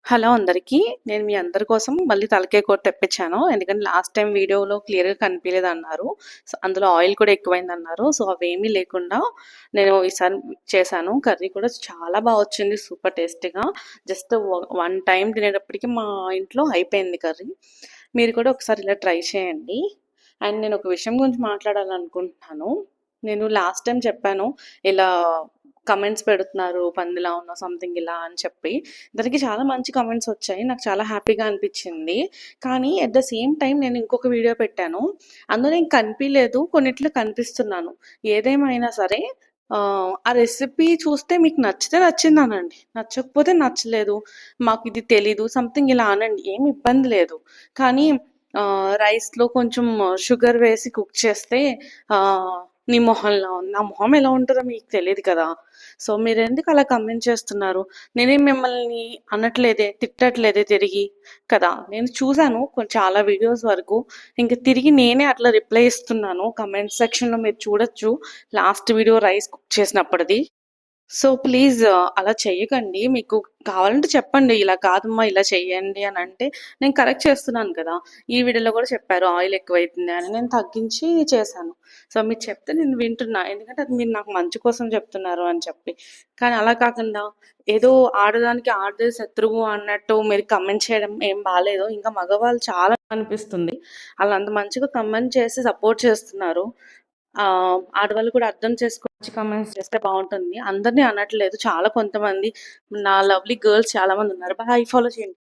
Hello అందరికీ. నేను మీ అందరి కోసం మళ్ళీ తలకాయ కూర తెప్పించాను. ఎందుకంటే లాస్ట్ టైమ్ వీడియోలో క్లియర్‌గా కనిపియలేదన్నారు. సో, అందులో ఆయిల్ కూడా ఎక్కువైందన్నారు. సో, అవేమీ లేకుండా నేను ఈసారి చేశాను. కర్రీ కూడా చాలా వచ్చింది. సూపర్ టేస్టీగా. జస్ట్ వన్ టైమ్ తినేటప్పటికి మా ఇంట్లో అయిపోయింది కర్రీ. మీరు కూడా ఒకసారి ఇలా ట్రై చేయండి. అండ్ నేను ఒక విషయం గురించి మాట్లాడాలనుకుంటున్నాను. నేను లాస్ట్ టైమ్ చెప్పాను. ఇలా కమెంట్స్ పెడుతున్నారు పందిలా ఉన్నావు సంథింగ్ ఇలా అని చెప్పి. దానికి చాలా మంచి కామెంట్స్ వచ్చాయి. నాకు చాలా హ్యాపీగా అనిపించింది. కానీ అట్ ద సేమ్ టైం నేను ఇంకొక వీడియో పెట్టాను. అందులో నేను కనిపియలేదు. కొన్నిట్లో కనిపిస్తున్నాను. ఏదేమైనా సరే ఆ రెసిపీ చూస్తే మీకు నచ్చితే నచ్చిందనండి. నచ్చకపోతే నచ్చలేదు. మాకిది తెలీదు సంథింగ్ ఇలా అనండి. ఏమి ఇబ్బంది లేదు. కానీ రైస్‌లో కొంచెం షుగర్ వేసి కుక్ చేస్తే ఆహ్, నీ మొహంలా ఉంది. నా మొహం ఎలా ఉంటదో మీకు తెలీదు కదా! సో, మీరెందుకు అలా కామెంట్ చేస్తున్నారు? నేనేం మిమ్మల్ని అనట్లేదే, తిట్టట్లేదే తిరిగి కదా! నేను చూసాను చాలా వీడియోస్ వరకు. ఇంక తిరిగి నేనే అట్లా రిప్లై ఇస్తున్నాను. కామెంట్ సెక్షన్‌లో మీరు చూడొచ్చు. లాస్ట్ వీడియో రైస్ కుక్ చేసినప్పటిది. సో, ప్లీజ్ అలా చెయ్యకండి. మీకు కావాలంటే చెప్పండి. ఇలా కాదమ్మా ఇలా చెయ్యండి అనంటే నేను కరెక్ట్ చేస్తున్నాను కదా! ఈ వీడియోలో కూడా చెప్పారు ఆయిల్ ఎక్కువైతుంది అని. నేను తగ్గించి చేశాను. సో, మీరు చెప్తే నేను వింటున్నా. ఎందుకంటే అది మీరు నాకు మంచి కోసం చెప్తున్నారు అని చెప్పి. కానీ అలా కాకుండా ఏదో ఆడదానికి ఆడదే శత్రువు అన్నట్టు మీరు కమెంట్ చేయడం ఏం బాలేదు. ఇంకా మగవాళ్ళు చాలా అనిపిస్తుంది. ఆళ్ళంత మంచిగా కమెంట్ చేసి సపోర్ట్ చేస్తున్నారు. ఆడవాళ్ళు కూడా అర్థం చేసుకొని కామెంట్స్ చేస్తే బావుంటుంది. అందరిని అనట్లేదు. చాలా కొంతమంది నా లవ్లీ గర్ల్స్ చాలా మంది ఉన్నారు. బాయ్ ఫాలో చేయండి.